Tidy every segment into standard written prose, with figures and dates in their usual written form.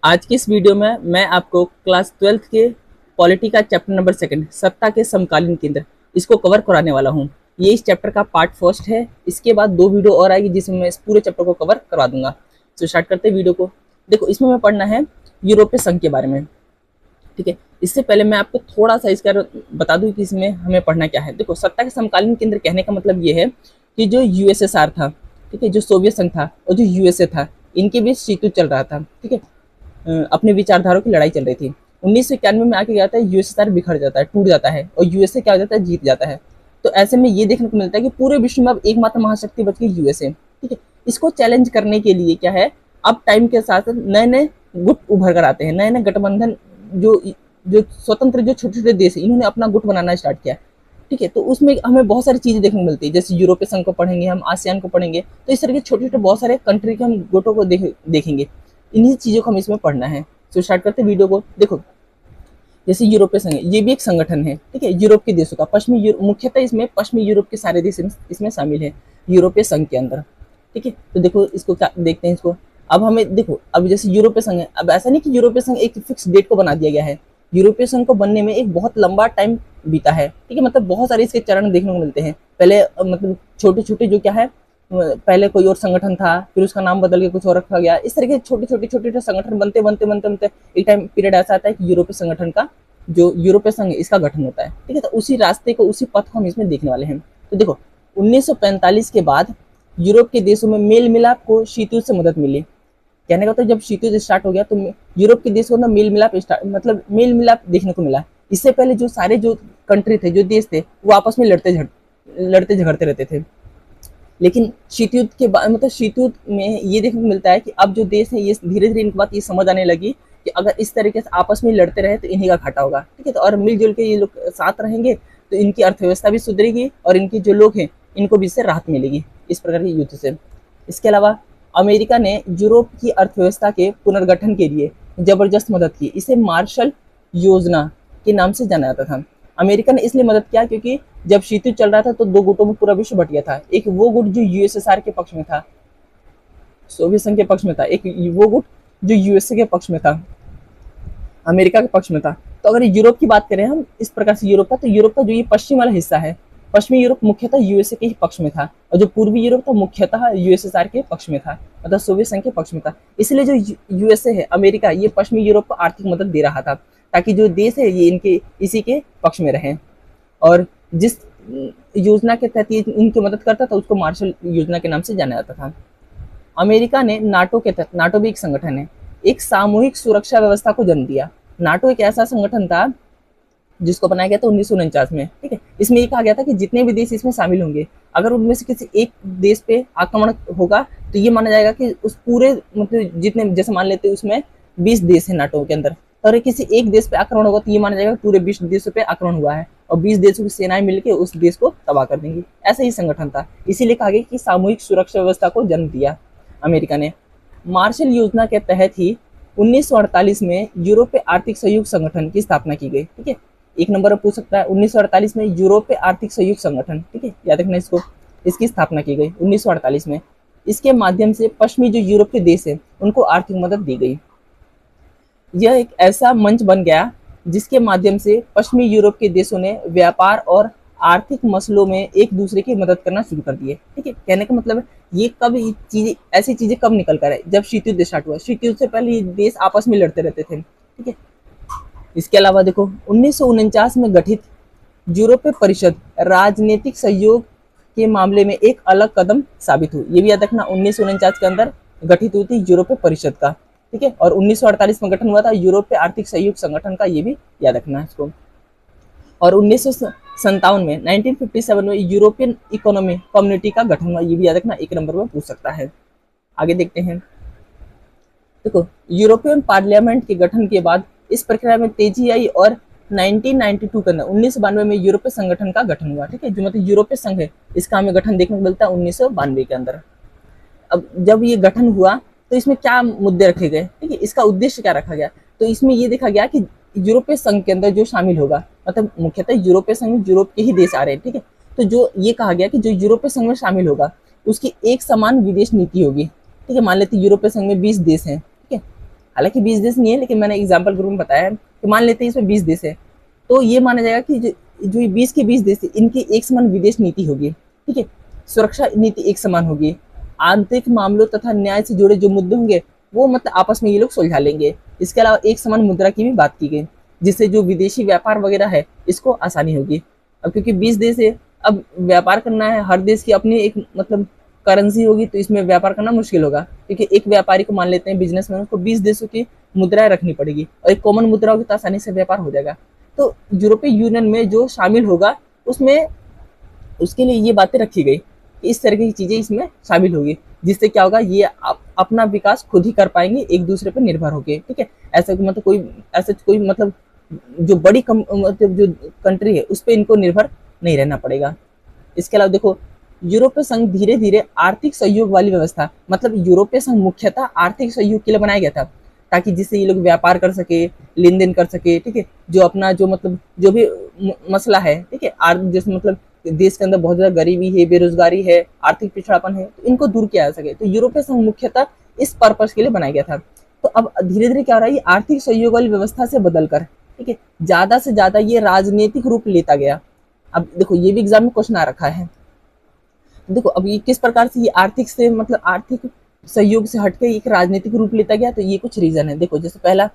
आज की इस वीडियो में मैं आपको क्लास 12th के पॉलिटी का चैप्टर नंबर 2 सत्ता के समकालीन केंद्र इसको कवर कराने वाला हूँ। ये इस चैप्टर का पार्ट फर्स्ट है। इसके बाद 2 वीडियो और आएगी जिसमें मैं इस पूरे चैप्टर को कवर करवा दूंगा। तो स्टार्ट करते हैं वीडियो को। देखो, इसमें मैं पढ़ना है यूरोपीय संघ के बारे में। ठीक है, इससे पहले मैं आपको थोड़ा सा इसका बता दूं कि इसमें हमें पढ़ना क्या है। देखो, सत्ता के समकालीन केंद्र कहने का मतलब ये है कि जो यूएसएसआर था, ठीक है, जो सोवियत संघ था और जो यूएसए था, इनके बीच शीत युद्ध चल रहा था। ठीक है, अपने विचारधाराओं की लड़ाई चल रही थी। 1991 में आके क्या होता है, यूएसएसआर बिखर जाता है, टूट जाता है और यूएसए क्या हो जाता है, जीत जाता है। तो ऐसे में ये देखने को मिलता है कि पूरे विश्व में अब एकमात्र महाशक्ति बच गई यूएसए। ठीक है, इसको चैलेंज करने के लिए क्या है, अब टाइम के साथ नए नए गुट उभर कर आते हैं, नए नए गठबंधन। जो जो स्वतंत्र जो छोटे छोटे देश है, इन्होंने अपना गुट बनाना स्टार्ट किया। ठीक है, तो उसमें हमें बहुत सारी चीजें देखने को मिलती है। जैसे यूरोपीय संघ को पढ़ेंगे, हम आसियान को पढ़ेंगे, तो इस तरह के छोटे छोटे बहुत सारे कंट्री के हम गुटों को देखेंगे। इन्हीं चीजों को हम इसमें पढ़ना है। तो स्टार्ट करते हैं वीडियो को। देखो, जैसे यूरोपीय संघ, ये भी एक संगठन है। ठीक है, यूरोप के देशों का, पश्चिमी मुख्यतः इसमें पश्चिमी यूरोप के सारे देश इसमें शामिल है यूरोपीय संघ के अंदर। ठीक है, तो देखो इसको क्या देखते हैं इसको। अब हमें देखो, अब जैसे यूरोपीय संघ है, अब ऐसा नहीं कि यूरोपीय संघ एक फिक्स डेट को बना दिया गया है। यूरोपीय संघ को बनने में एक बहुत लंबा टाइम बीता है। ठीक है, मतलब बहुत सारे इसके चरण देखने को मिलते हैं। पहले मतलब छोटे छोटे जो क्या है, पहले कोई और संगठन था, फिर उसका नाम बदल के कुछ और रखा गया। इस तरह के छोटे छोटे संगठन बनते बनते बनते बनते एक टाइम पीरियड ऐसा आता है कि यूरोपीय संगठन का, जो यूरोपीय संघ इसका गठन होता है। ठीक है, तो उसी रास्ते को, उसी पथ को हम इसमें देखने वाले हैं। तो देखो, 1945 के बाद यूरोप के देशों में मेल मिलाप को शीत युद्ध से मदद मिली। कहने का मतलब जब शीत युद्ध स्टार्ट हो गया तो यूरोप के देशों में मेल मिलाप मतलब मेल मिलाप देखने को मिला। इससे पहले जो सारे जो कंट्री थे, जो देश थे, वो आपस में लड़ते झगड़ते रहते थे। लेकिन शीत युद्ध के बाद, मतलब शीत युद्ध में ये देखने को मिलता है कि अब जो देश है, ये धीरे धीरे इनकी बात ये समझ आने लगी कि अगर इस तरीके से आपस में लड़ते रहे तो इन्हीं का घाटा होगा। ठीक है, तो और मिलजुल के ये लोग साथ रहेंगे तो इनकी अर्थव्यवस्था भी सुधरेगी और इनके जो लोग हैं इनको भी इससे राहत मिलेगी, इस प्रकार के युद्ध से। इसके अलावा अमेरिका ने यूरोप की अर्थव्यवस्था के पुनर्गठन के लिए जबरदस्त मदद की। इसे मार्शल योजना के नाम से जाना जाता था। अमेरिका ने इसलिए मदद किया क्योंकि जब शीत युद्ध चल रहा था तो 2 गुटों में पूरा विश्व बट गया था। एक वो गुट जो यूएसएसआर के पक्ष में था, सोवियत संघ के पक्ष में था, एक वो गुट जो यूएसए के पक्ष में था, अमेरिका के पक्ष में था। तो अगर यूरोप की बात करें हम इस प्रकार से, यूरोप का, तो यूरोप का जो ये पश्चिम वाला हिस्सा है, पश्चिमी यूरोप मुख्यतः यूएसए के ही पक्ष में था, और जो पूर्वी यूरोप था मुख्यतः यूएसएसआर के पक्ष में था, मतलब सोवियत संघ के पक्ष में था। इसलिए जो यूएसए है, अमेरिका, ये पश्चिमी यूरोप को आर्थिक मदद दे रहा था ताकि जो देश है ये इनके इसी के पक्ष में रहें। और जिस योजना के तहत ये इनकी मदद करता था उसको मार्शल योजना के नाम से जाना जाता था। अमेरिका ने नाटो के तहत, नाटो भी एक संगठन है, एक सामूहिक सुरक्षा व्यवस्था को जन्म दिया। नाटो एक ऐसा संगठन था जिसको बनाया गया था 1949 में। ठीक है, इसमें ये कहा गया था कि जितने भी देश इसमें शामिल होंगे, अगर उनमें से किसी एक देश पे आक्रमण होगा तो ये माना जाएगा कि उस पूरे, मतलब जितने, जैसे मान लेते हैं उसमें 20 देश है नाटो के अंदर, तो अगर किसी एक देश पे आक्रमण होगा तो ये माना जाएगा कि पूरे 20 देशों पे आक्रमण हुआ है और 20 देशों की सेनाएं मिलकर उस देश को तबाह कर देंगी। ऐसा ही संगठन था, इसीलिए कहा गया कि सामूहिक सुरक्षा व्यवस्था को जन्म दिया अमेरिका ने। मार्शल योजना के तहत ही 1948 में यूरोपीय आर्थिक सहयोग संगठन की स्थापना की गई। ठीक है, एक नंबर पर पूछ सकता है, 1948 में यूरोपीय आर्थिक सहयोग संगठन, ठीक है, याद रखना इसको, इसकी स्थापना की गई 1948 में। इसके माध्यम से पश्चिमी जो यूरोप के देश है उनको आर्थिक मदद दी गई। यह एक ऐसा मंच बन गया जिसके माध्यम से पश्चिमी यूरोप के देशों ने व्यापार और आर्थिक मसलों में एक दूसरे की मदद करना शुरू कर दिए। ठीक है, कहने का मतलब ये कब चीजें, ऐसी चीजें कब निकल कर है, जब शीत युद्ध स्टार्ट हुआ। शीत युद्ध से पहले ये देश आपस में लड़ते रहते थे। ठीक है, इसके अलावा देखो, 1949 में गठित यूरोपीय परिषद राजनीतिक सहयोग के मामले में एक अलग कदम साबित हुई। ये भी याद रखना, 1949 के अंदर गठित हुई थी यूरोपीय परिषद का। ठीक है, और 1948 में गठन हुआ था यूरोपीय आर्थिक सहयोग संगठन का, ये भी याद रखना है इसको। और 1957 में 1957 में यूरोपियन इकोनॉमी कम्युनिटी का गठन हुआ, ये भी याद रखना, एक नंबर में पूछ सकता है। आगे देखते हैं। देखो, यूरोपियन पार्लियामेंट के गठन के बाद इस प्रक्रिया में तेजी आई और 1992 के अंदर, 1992 में यूरोपीय संगठन का गठन हुआ। ठीक है, जो मतलब यूरोपीय संघ है, इसका हमें गठन देखने को मिलता है 1992 के अंदर। अब जब ये गठन हुआ तो इसमें क्या मुद्दे रखे गए, ठीक है, इसका उद्देश्य क्या रखा गया, तो इसमें ये देखा गया कि यूरोपीय संघ के अंदर जो शामिल होगा, मतलब मुख्यतः यूरोपीय संघ में यूरोप के ही देश आ रहे हैं। ठीक है, तो जो ये कहा गया कि जो यूरोपीय संघ में शामिल होगा उसकी एक समान विदेश नीति होगी। ठीक है, मान लेते यूरोपीय संघ में 20 देश हैं। ठीक है, हालांकि 20 देश नहीं है, लेकिन मैंने एग्जाम्पल के रूप में बताया है कि मान लेते हैं इसमें 20 देश है, तो ये माना जाएगा कि जो ये 20 के 20 देश है, इनकी एक समान विदेश नीति होगी, ठीक है, सुरक्षा नीति एक समान होगी, आंतरिक मामलों तथा न्याय से जुड़े जो मुद्दे होंगे वो मतलब आपस में ये लोग सुलझा लेंगे। इसके अलावा एक समान मुद्रा की भी बात की गई, जिससे जो विदेशी व्यापार वगैरह है इसको आसानी होगी। अब क्योंकि 20 देश है, अब व्यापार करना है, हर देश की अपनी एक मतलब करेंसी होगी, तो इसमें व्यापार करना मुश्किल होगा, क्योंकि एक व्यापारी को मान लेते हैं बिजनेसमैन को 20 देशों की मुद्राएं रखनी पड़ेगी, और एक कॉमन मुद्रा होगी तो आसानी से व्यापार हो जाएगा। तो यूरोपीय यूनियन में जो शामिल होगा उसमें उसके लिए ये बातें रखी गई कि इस तरह की चीजें इसमें शामिल होगी, जिससे क्या होगा, ये अपना विकास खुद ही कर पाएंगे एक दूसरे पर निर्भर होकर, ठीक है। ऐसा कोई मतलब जो बड़ी मतलब जो कंट्री है उस पर इनको निर्भर नहीं रहना पड़ेगा। इसके अलावा देखो, यूरोपीय संघ धीरे धीरे आर्थिक सहयोग वाली व्यवस्था, मतलब यूरोपीय संघ मुख्यतः आर्थिक सहयोग के लिए बनाया गया था, ताकि जिससे ये लोग व्यापार कर सके, लेन देन कर सके, ठीक है, जो अपना जो मतलब जो भी मसला है, ठीक है, जैसे मतलब देश के अंदर बहुत ज्यादा गरीबी है, बेरोजगारी है, आर्थिक पिछड़ापन है, तो इनको दूर किया जा सके, तो यूरोपीय संघ मुख्यतः इस पर्पस के लिए बनाया गया था। तो अब धीरे धीरे क्या हो रहा है, ये आर्थिक सहयोग वाली व्यवस्था से बदलकर, ठीक है, ज्यादा से ज्यादा ये राजनीतिक रूप लेता गया। अब देखो, ये भी एग्जाम में क्वेश्चन आ रखा है। देखो अब ये किस प्रकार से ये आर्थिक से मतलब आर्थिक सहयोग से हटके एक राजनीतिक रूप लेता गया, तो ये कुछ रीजन है। देखो, जैसे पहला,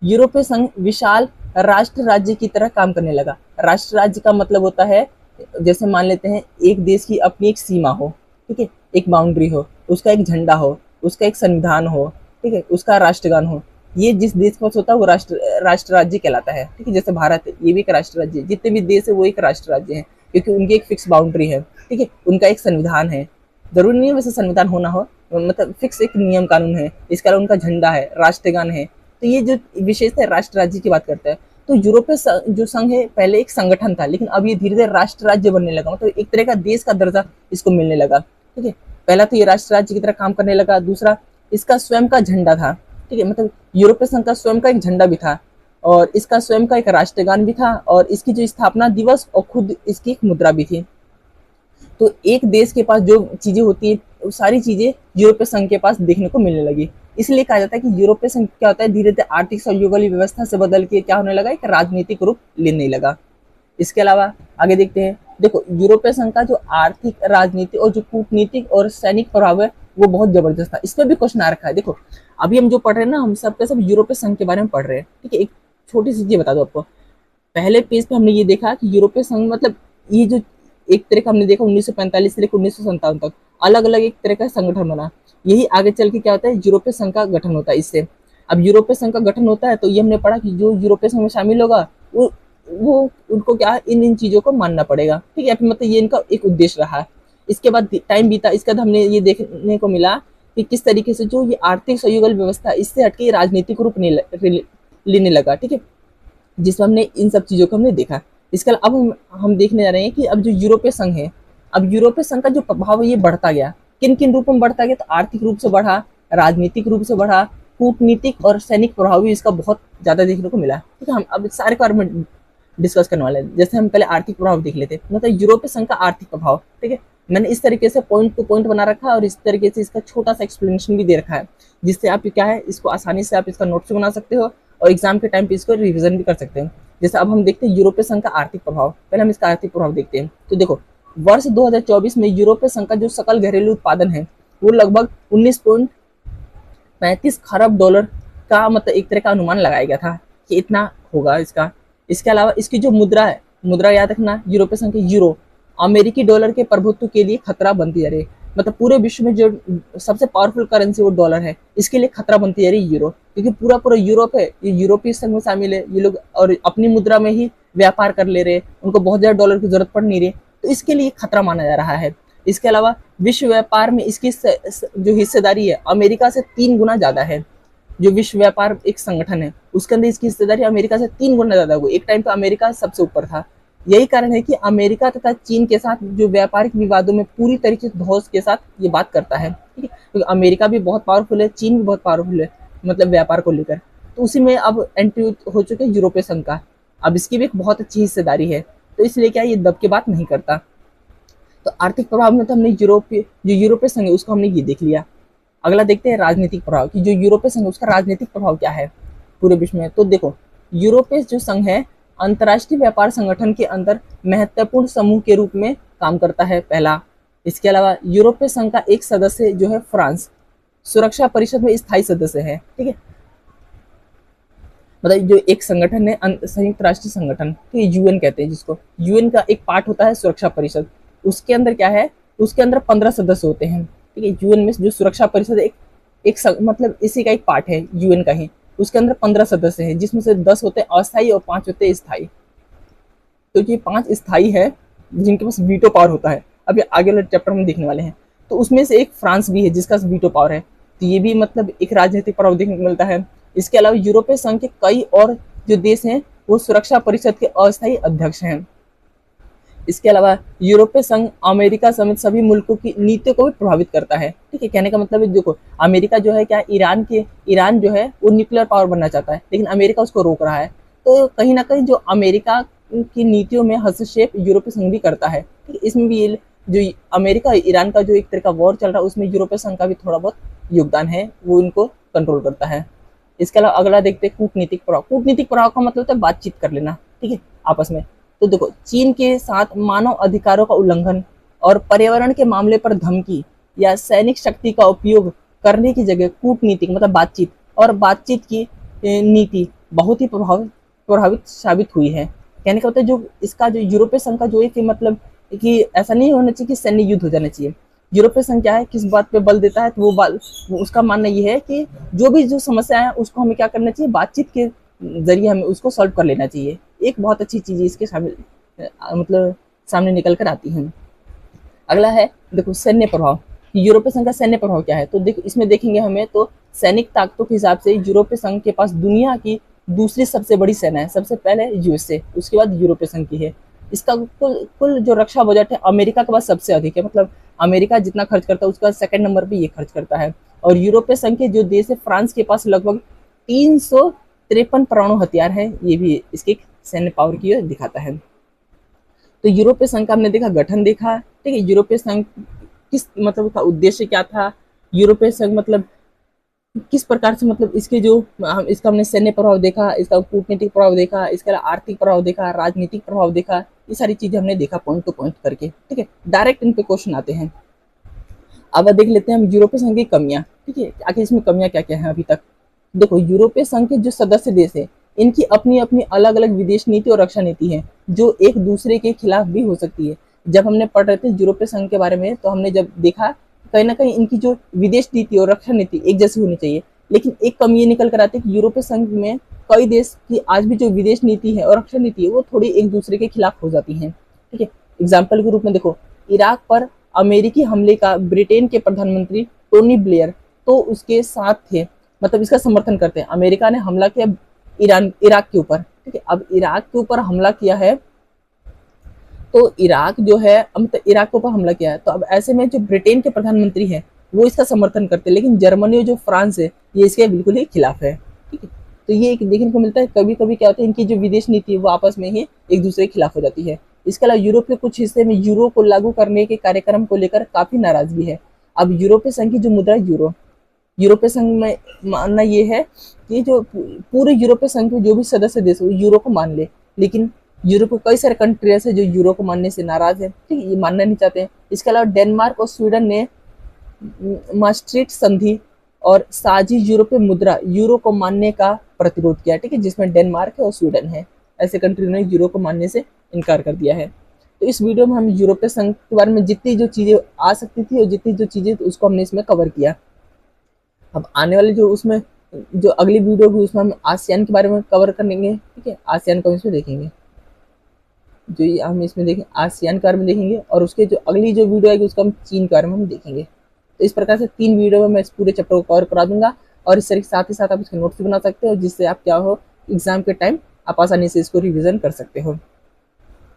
यूरोपीय संघ विशाल राष्ट्र राज्य की तरह काम करने लगा। राष्ट्र राज्य का मतलब होता है, जैसे मान लेते हैं एक देश की अपनी एक सीमा हो, ठीक है, एक बाउंड्री हो, उसका एक झंडा हो, उसका एक संविधान हो, ठीक है, उसका राष्ट्रगान हो। ये जिस देश का होता है वो राष्ट्र राज्य कहलाता है, ठीक है। जैसे भारत है, ये भी एक राष्ट्र राज्य है, जितने भी देश है वो एक राष्ट्र राज्य है, क्योंकि उनकी एक फिक्स बाउंड्री है, ठीक है, उनका एक संविधान है, जरूरी नहीं है वैसे संविधान होना हो, मतलब फिक्स एक नियम कानून है, इसके अलावा उनका झंडा है, राष्ट्रगान है। तो ये जो विशेषता है राष्ट्र राज्य की बात करता है। तो यूरोपीय जो संघ है पहले एक संगठन था, लेकिन अब ये धीरे धीरे राष्ट्र राज्य बनने लगा, मतलब एक तरह का देश का दर्जा इसको मिलने लगा, ठीक है। पहला तो ये राष्ट्र राज्य की तरह काम करने लगा। दूसरा, इसका स्वयं का झंडा था, ठीक है, मतलब यूरोपीय संघ का स्वयं का एक झंडा भी था, और इसका स्वयं का एक राष्ट्रगान भी था, और इसकी जो स्थापना दिवस और खुद इसकी एक मुद्रा भी थी। तो एक देश के पास जो चीजें होती है वो सारी चीजें यूरोपीय संघ के पास देखने को मिलने लगी। इसलिए कहा जाता है कि यूरोपीय संघ क्या होता है, धीरे धीरे आर्थिक सहयोग वाली व्यवस्था से बदल के क्या होने लगा, एक राजनीतिक रूप लेने लगा। इसके अलावा आगे देखते हैं। देखो, यूरोपीय संघ का जो आर्थिक, राजनीतिक और जो कूटनीतिक और सैनिक प्रभाव है वो बहुत जबरदस्त था। इसमें भी क्वेश्चन आ रखा है। देखो, अभी हम जो पढ़ रहे हैं ना, हम सब के सब यूरोपीय संघ के बारे में पढ़ रहे हैं, ठीक है। एक छोटी सी चीज बता दो आपको, पहले पेज पे हमने ये देखा कि यूरोपीय संघ मतलब ये जो एक तरह का हमने देखा 1945 से लेकर 1957 तक अलग अलग एक तरह का संगठन बना। यही आगे चल के क्या होता है, यूरोपीय संघ का गठन होता है इससे। अब यूरोपीय संघ का गठन होता है तो ये हमने पढ़ा कि जो यूरोपीय संघ में शामिल होगा वो उनको क्या इन चीजों को मानना पड़ेगा, ठीक है, मतलब ये इनका एक उद्देश्य रहा है। इसके बाद टाइम बीता, इसके बाद हमने ये देखने को मिला कि किस तरीके से जो ये आर्थिक सहयोग व्यवस्था इससे हटके राजनीतिक रूप लेने लगा, ठीक है, जिसमें हमने इन सब चीजों को हमने देखा। इसके अलावा अब हम देखने जा रहे हैं कि अब जो यूरोपीय संघ है, अब यूरोपीय संघ का जो प्रभाव है ये बढ़ता गया। किन किन रूपों में बढ़ता गया, तो आर्थिक रूप से बढ़ा, राजनीतिक रूप से बढ़ा, कूटनीतिक और सैनिक प्रभाव भी इसका बहुत ज्यादा देखने को मिला, ठीक है। हम अब सारे के बारे में डिस्कस करने वाले हैं। जैसे हम पहले आर्थिक प्रभाव देख लेते, मतलब यूरोपीय संघ का आर्थिक प्रभाव, ठीक है। मैंने इस तरीके से पॉइंट टू पॉइंट बना रखा है और इस तरीके से इसका छोटा सा एक्सप्लेनेशन भी दे रखा है, जिससे आप क्या है इसको आसानी से आप इसका नोट्स बना सकते हो और एग्जाम के टाइम पे इसको रिविजन भी कर सकते हैं। जैसे अब हम देखते हैं यूरोपीय संघ का आर्थिक प्रभाव। पहले हम इसका आर्थिक प्रभाव देखते हैं। तो देखो, वर्ष 2024 में यूरोपीय संघ का जो सकल घरेलू उत्पादन है वो लगभग 19.35 खरब डॉलर का मतलब एक तरह का अनुमान लगाया गया था कि इतना होगा इसका। इसके अलावा इसकी जो मुद्रा है, मुद्रा याद रखना, यूरोपीय संघ की यूरो अमेरिकी डॉलर के प्रभुत्व के लिए खतरा बनती जा रही है। मतलब पूरे विश्व में जो सबसे पावरफुल करेंसी वो डॉलर है, इसके लिए खतरा बनती जा रही है यूरो, क्योंकि पूरा पूरा यूरोप है ये यूरोपीय संघ में शामिल है, ये लोग और अपनी मुद्रा में ही व्यापार कर ले रहे, उनको बहुत ज्यादा डॉलर की जरूरत पड़ नहीं रही, तो इसके लिए खतरा माना जा रहा है। इसके अलावा विश्व व्यापार में इसकी जो हिस्सेदारी है अमेरिका से 3 गुना ज्यादा है। जो विश्व व्यापार एक संगठन है उसके अंदर इसकी हिस्सेदारी अमेरिका से 3 गुना ज्यादा हुई। एक टाइम पे अमेरिका सबसे ऊपर था। यही कारण है कि अमेरिका तथा चीन के साथ जो व्यापारिक विवादों में पूरी तरीके से धौंस के साथ ये बात करता है, ठीक है, क्योंकि अमेरिका भी बहुत पावरफुल है, चीन भी बहुत पावरफुल है, मतलब व्यापार को लेकर। तो उसी में अब एंट्री हो चुके यूरोपीय संघ का। अब इसकी भी एक बहुत अच्छी हिस्सेदारी है, तो इसलिए क्या ये दब के बात नहीं करता। तो आर्थिक प्रभाव में तो हमने यूरोपीय संघ है उसको हमने ये देख लिया। अगला देखते हैं राजनीतिक प्रभाव कि जो यूरोपीय संघ उसका राजनीतिक प्रभाव क्या है पूरे विश्व में। तो देखो, यूरोपीय जो संघ है अंतर्राष्ट्रीय व्यापार संगठन के अंदर महत्वपूर्ण समूह के रूप में काम करता है, पहला। इसके अलावा यूरोपीय संघ का एक सदस्य जो है फ्रांस, सुरक्षा परिषद में स्थायी सदस्य है, ठीक है। मतलब जो एक संगठन है संयुक्त राष्ट्र संगठन, तो यूएन कहते हैं जिसको, यूएन का एक पार्ट होता है सुरक्षा परिषद। उसके अंदर क्या है, उसके अंदर 15 सदस्य होते हैं, ठीक है। यूएन में जो सुरक्षा परिषद मतलब इसी का एक पार्ट है यूएन का ही। उसके अंदर 15 सदस्य हैं, जिसमें से 10 होते हैं अस्थायी और 5 होते हैं स्थायी। तो ये 5 स्थायी है जिनके पास वीटो पावर होता है, अभी आगे वाले चैप्टर में देखने वाले हैं। तो उसमें से एक फ्रांस भी है जिसका वीटो पावर है, तो ये भी मतलब एक राजनीतिक प्रभाव देखने को मिलता है। इसके अलावा यूरोपीय संघ के कई और जो देश हैं वो सुरक्षा परिषद के अस्थायी अध्यक्ष हैं। इसके अलावा यूरोपीय संघ अमेरिका समेत सभी मुल्कों की नीतियों को भी प्रभावित करता है, ठीक है। कहने का मतलब है, देखो अमेरिका जो है क्या, ईरान जो है वो न्यूक्लियर पावर बनना चाहता है, लेकिन अमेरिका उसको रोक रहा है। तो कहीं ना कहीं जो अमेरिका की नीतियों में हस्तक्षेप यूरोपीय संघ भी करता है, ठीक है। इसमें भी जो अमेरिका ईरान का जो एक तरह का वॉर चल रहा है उसमें यूरोपीय संघ का भी थोड़ा बहुत योगदान है, वो इनको कंट्रोल करता है। इसके अलावा अगला देखते हैं कूटनीतिक प्रभाव। कूटनीतिक प्रभाव का मतलब होता है बातचीत कर लेना, ठीक है, आपस में। तो देखो, चीन के साथ मानव अधिकारों का उल्लंघन और पर्यावरण के मामले पर धमकी या सैनिक शक्ति का उपयोग करने की जगह कूटनीतिक मतलब बातचीत और बातचीत की नीति बहुत ही प्रभावित साबित हुई है। कहने का मतलब जो इसका जो यूरोपीय संघ का जो एक मतलब कि ऐसा नहीं होना चाहिए कि सैन्य युद्ध हो जाना चाहिए। यूरोपीय संघ क्या है, किस बात पे बल देता है, तो वो उसका मानना ये है कि जो भी जो समस्या है उसको हमें क्या करना चाहिए, बातचीत के जरिए हमें उसको सॉल्व कर लेना चाहिए। एक बहुत अच्छी चीज इसके मतलब सामने निकल कर आती है। अगला है देखो सैन्य प्रभाव। यूरोपीय संघ का सैन्य प्रभाव क्या है, तो देखो इसमें देखेंगे हमें तो सैनिक ताकतों के हिसाब से यूरोपीय संघ के पास दुनिया की दूसरी सबसे बड़ी सेना है। सबसे पहले यूएसए, उसके बाद यूरोपीय संघ की है। इसका कुल जो रक्षा बजट है अमेरिका के पास सबसे अधिक है, मतलब अमेरिका जितना खर्च करता है उसका सेकंड नंबर पे ये खर्च करता है। और यूरोपीय संघ के जो देश है फ्रांस के पास लगभग 353 परमाणु हथियार है, ये भी इसके सैन्य पावर की दिखाता है। तो यूरोपीय संघ का हमने देखा गठन देखा, ठीक है। यूरोपीय संघ किस मतलब का उद्देश्य क्या था, यूरोपीय संघ मतलब किस प्रकार से मतलब इसके जो इसका हमने सैन्य प्रभाव देखा, इसका कूटनीतिक प्रभाव देखा, इसके अलावा आर्थिक प्रभाव देखा, राजनीतिक प्रभाव देखा, ये सारी चीजें हमने देखा पॉइंट टू पॉइंट करके, ठीक है। डायरेक्ट इन पे क्वेश्चन आते हैं। अब देख लेते हैं हम यूरोपीय संघ की कमियां, ठीक है, आखिर इसमें कमियां क्या क्या है अभी तक। देखो यूरोपीय संघ के जो सदस्य देश है इनकी अपनी अपनी अलग अलग विदेश नीति और रक्षा नीति है, जो एक दूसरे के खिलाफ भी हो सकती है। जब हमने पढ़ रहे थे यूरोपीय संघ के बारे में तो हमने जब देखा कहीं ना कहीं इनकी जो विदेश नीति और रक्षा नीति एक जैसी होनी चाहिए, लेकिन एक कमी ये निकल कर आती है कि यूरोपीय संघ में कई देश की आज भी जो विदेश नीति है और रक्षा नीति है वो थोड़ी एक दूसरे के खिलाफ हो जाती है, ठीक है। एग्जाम्पल के रूप में देखो, इराक पर अमेरिकी हमले का ब्रिटेन के प्रधानमंत्री टोनी ब्लेयर तो उसके साथ थे, मतलब इसका समर्थन करते हैं। अमेरिका ने हमला किया इराक के ऊपर, ठीक है। अब इराक के ऊपर हमला किया है तो इराक जो है मतलब इराक के ऊपर हमला किया है, तो अब ऐसे में जो ब्रिटेन के प्रधानमंत्री हैं वो इसका समर्थन करते हैं, लेकिन जर्मनी और जो फ्रांस है ये इसके बिल्कुल ही खिलाफ है, ठीक है। तो ये एक देखने को मिलता है। कभी कभी क्या होता है, इनकी जो विदेश नीति है वो आपस में ही एक दूसरे के खिलाफ हो जाती है। इसके अलावा यूरोप के कुछ हिस्से में यूरो को लागू करने के कार्यक्रम को लेकर काफी नाराजगी है। अब यूरोपीय संघ की जो मुद्रा यूरोपीय संघ में मानना ये है कि जो पूरे यूरोपीय संघ के जो भी सदस्य देश है वो यूरो को मान ले, लेकिन यूरोप के कई सारे कंट्रीज है जो यूरो को मानने से नाराज है, ठीक है, ये मानना नहीं चाहते हैं। इसके अलावा डेनमार्क और स्वीडन ने मास्ट्रिक्ट संधि और साझी यूरोपीय मुद्रा यूरो को मानने का प्रतिरोध किया, ठीक है, जिसमें डेनमार्क है और स्वीडन है। ऐसे कंट्री ने यूरो को मानने से इनकार कर दिया है। तो इस वीडियो में हम यूरोपीय संघ के बारे में जितनी जो चीजें आ सकती थी और जितनी जो चीजें उसको हमने इसमें कवर किया। अब आने वाले जो उसमें जो अगली वीडियो भी उसमें हम आसियान के बारे में कवर करेंगे, ठीक है, आसियान को इसमें देखेंगे, जो ये हम इसमें देखें आसियान के बारे में देखेंगे, और उसके जो अगली जो वीडियो आएगी उसको हम चीन के बारे में हम देखेंगे। तो इस प्रकार से 3 वीडियो में मैं इस पूरे चैप्टर को कवर करा दूंगा, और इस तरह के साथ ही साथ आप इसके नोट्स भी बना सकते हो, जिससे आप क्या हो एग्जाम के टाइम आप आसानी से इसको रिविजन कर सकते हो।